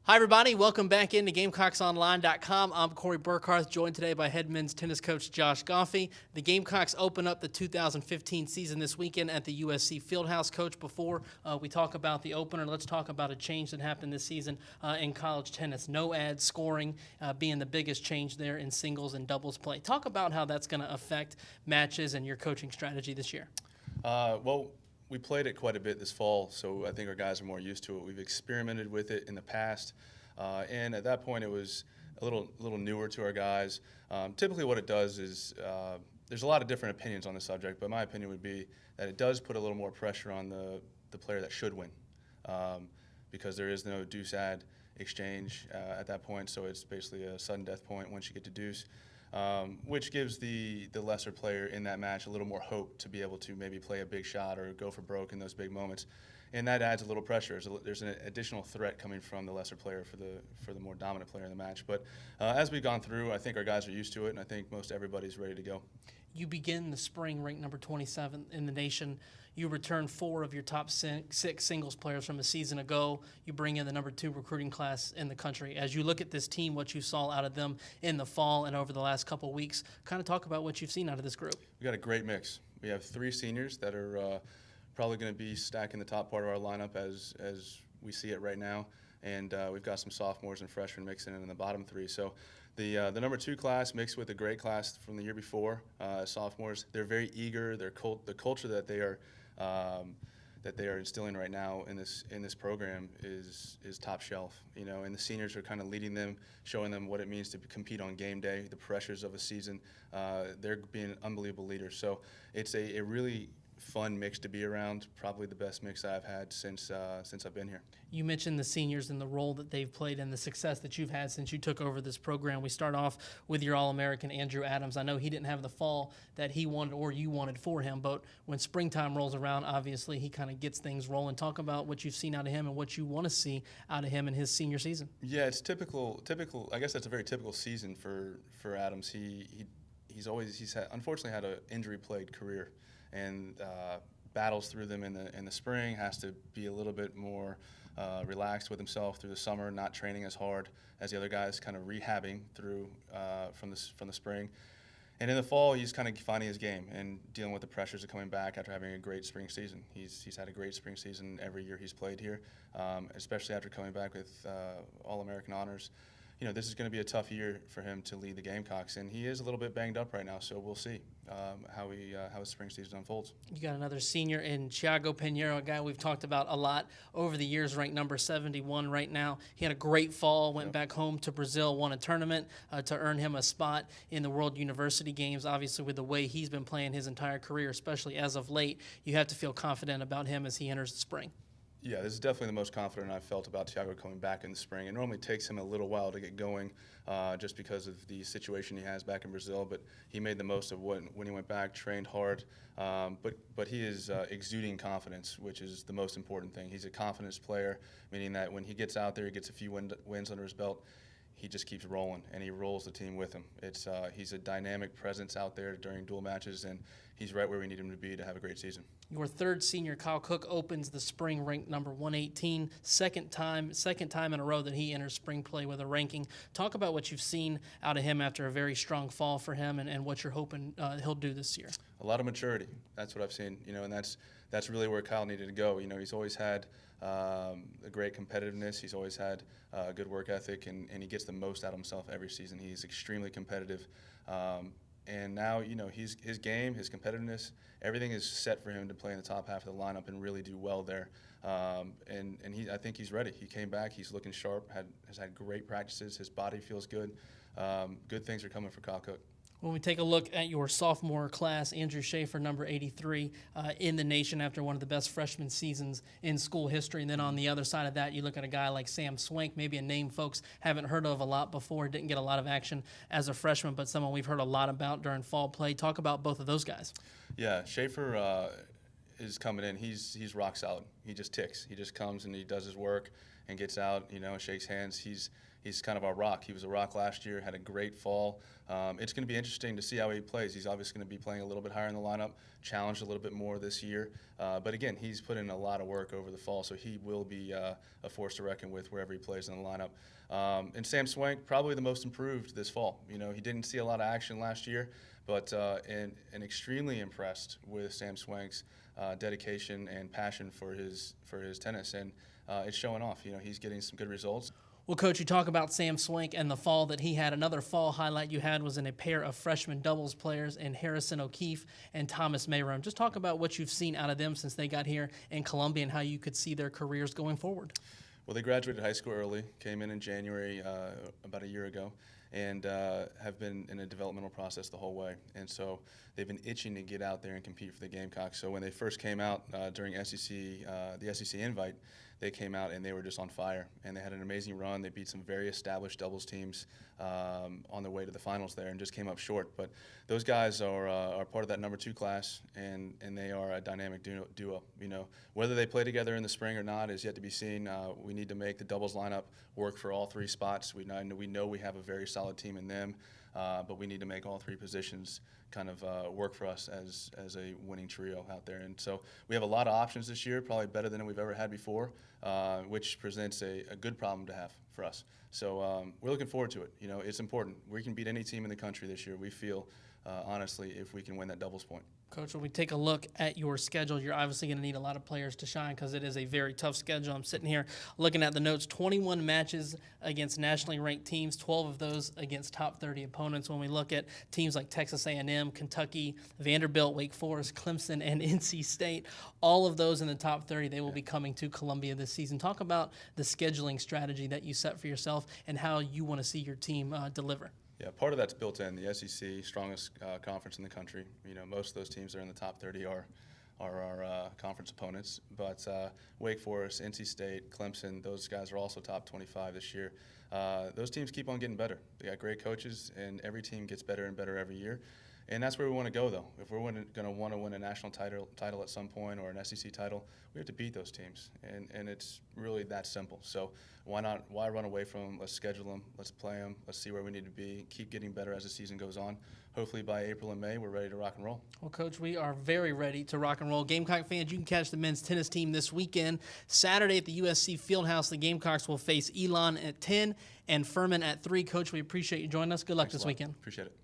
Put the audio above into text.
Hi, everybody. Welcome back into GamecocksOnline.com. I'm Cory Burkarth, joined today by head men's tennis coach Josh Goffi. The Gamecocks open up the 2015 season this weekend at the USC Fieldhouse. Coach, before we talk about the opener, let's talk about a change that happened this season in college tennis. No ad scoring being the biggest change there in singles and doubles play. Talk about how that's going to affect matches and your coaching strategy this year. Well, we played it quite a bit this fall, so I think our guys are more used to it. We've experimented with it in the past, and at that point it was a little newer to our guys. Typically what it does is there's a lot of different opinions on the subject, but my opinion would be that it does put a little more pressure on the player that should win, because there is no deuce-ad exchange at that point, so it's basically a sudden death point once you get to deuce. Which gives the lesser player in that match a little more hope to be able to maybe play a big shot or go for broke in those big moments, and that adds a little pressure. There's an additional threat coming from the lesser player for the more dominant player in the match. But as we've gone through, I think our guys are used to it, and I think most everybody's ready to go. You begin the spring ranked number 27 in the nation. You return 4 of your top 6 singles players from a season ago. You bring in the number 2 recruiting class in the country. As you look at this team, what you saw out of them in the fall and over the last couple of weeks, kind of talk about what you've seen out of this group. We got a great mix. We have 3 seniors that are probably going to be stacking the top part of our lineup as we see it right now, and we've got some sophomores and freshmen mixing in the bottom 3. So the number 2 class mixed with a great class from the year before, sophomores. They're very eager. The culture that they are instilling right now in this program is top shelf, and the seniors are kind of leading them, showing them what it means to compete on game day, the pressures of a season. They're being unbelievable leaders. So it's a really fun mix to be around, probably the best mix I've had since I've been here. You mentioned the seniors and the role that they've played and the success that you've had since you took over this program. We start off with your All-American, Andrew Adams. I know he didn't have the fall that he wanted or you wanted for him, but when springtime rolls around, obviously he kind of gets things rolling. Talk about what you've seen out of him and what you want to see out of him in his senior season. Yeah, it's typical. I guess that's a very typical season for Adams. He's unfortunately had an injury-plagued career, and battles through them in the spring, has to be a little bit more relaxed with himself through the summer, not training as hard as the other guys, kind of rehabbing through from the spring. And in the fall, he's kind of finding his game and dealing with the pressures of coming back after having a great spring season. He's had a great spring season every year he's played here, especially after coming back with All-American honors. This is going to be a tough year for him to lead the Gamecocks, and he is a little bit banged up right now, so we'll see how his spring season unfolds. You got another senior in Tiago Pinero, a guy we've talked about a lot over the years, ranked number 71 right now. He had a great fall, went back home to Brazil, won a tournament to earn him a spot in the World University Games. Obviously, with the way he's been playing his entire career, especially as of late, you have to feel confident about him as he enters the spring. Yeah, this is definitely the most confident I've felt about Tiago coming back in the spring. It normally takes him a little while to get going just because of the situation he has back in Brazil, but he made the most of when he went back, trained hard, but he is exuding confidence, which is the most important thing. He's a confidence player, meaning that when he gets out there, he gets a few wins under his belt, he just keeps rolling, and he rolls the team with him. He's a dynamic presence out there during dual matches, and he's right where we need him to be to have a great season. Your third senior, Kyle Cook, opens the spring ranked number 118, second time in a row that he enters spring play with a ranking. Talk about what you've seen out of him after a very strong fall for him, and what you're hoping he'll do this year. A lot of maturity. That's what I've seen, and that's really where Kyle needed to go. He's always had a great competitiveness. He's always had a good work ethic, and he gets the most out of himself every season. He's extremely competitive. And now, his game, his competitiveness, everything is set for him to play in the top half of the lineup and really do well there. And I think he's ready. He came back. He's looking sharp. Has had great practices. His body feels good. Good things are coming for Kyle Cook. When we take a look at your sophomore class, Andrew Schaefer, number 83 in the nation after one of the best freshman seasons in school history. And then on the other side of that, you look at a guy like Sam Swank, maybe a name folks haven't heard of a lot before, didn't get a lot of action as a freshman, but someone we've heard a lot about during fall play. Talk about both of those guys. Yeah, Schaefer is coming in. He's rock solid. He just ticks. He just comes and he does his work and gets out, shakes hands. He's he's kind of our rock. He was a rock last year, had a great fall. It's going to be interesting to see how he plays. He's obviously going to be playing a little bit higher in the lineup, challenged a little bit more this year. But again, he's put in a lot of work over the fall, so he will be a force to reckon with wherever he plays in the lineup. And Sam Swank, probably the most improved this fall. You know, he didn't see a lot of action last year, but and extremely impressed with Sam Swank's dedication and passion for his tennis, and it's showing off. You know, he's getting some good results. Well, Coach, you talk about Sam Swank and the fall that he had. Another fall highlight you had was in a pair of freshman doubles players in Harrison O'Keefe and Thomas Mayrum. Just talk about what you've seen out of them since they got here in Columbia and how you could see their careers going forward. Well, they graduated high school early, came in January about a year ago, and have been in a developmental process the whole way. And so they've been itching to get out there and compete for the Gamecocks. So when they first came out during the SEC invite, they came out and they were just on fire. And they had an amazing run. They beat some very established doubles teams on their way to the finals there and just came up short. But those guys are part of that number 2 class, and they are a dynamic duo. You know, whether they play together in the spring or not is yet to be seen. We need to make the doubles lineup work for all 3 spots. We know we have a very solid team in them, but we need to make all 3 positions kind of work for us as a winning trio out there. And so we have a lot of options this year, probably better than we've ever had before, which presents a good problem to have for us. So we're looking forward to it. You know, it's important. We can beat any team in the country this year, we feel, honestly, if we can win that doubles point. Coach, when we take a look at your schedule, you're obviously going to need a lot of players to shine because it is a very tough schedule. I'm sitting here looking at the notes, 21 matches against nationally ranked teams, 12 of those against top 30 opponents. When we look at teams like Texas A&M, Kentucky, Vanderbilt, Wake Forest, Clemson, and NC State, all of those in the top 30, they will be coming to Columbia this season. Talk about the scheduling strategy that you set for yourself and how you want to see your team deliver. Yeah, part of that's built in. The SEC, strongest conference in the country. You know, most of those teams that are in the top 30 are our conference opponents. But Wake Forest, NC State, Clemson, those guys are also top 25 this year. Those teams keep on getting better. They got great coaches, and every team gets better and better every year. And that's where we want to go, though. If we're going to want to win a national title at some point or an SEC title, we have to beat those teams. And it's really that simple. So why run away from them? Let's schedule them. Let's play them. Let's see where we need to be. Keep getting better as the season goes on. Hopefully by April and May, we're ready to rock and roll. Well, Coach, we are very ready to rock and roll. Gamecock fans, you can catch the men's tennis team this weekend. Saturday at the USC Fieldhouse, the Gamecocks will face Elon at 10 and Furman at 3. Coach, we appreciate you joining us. Good luck this weekend. Appreciate it.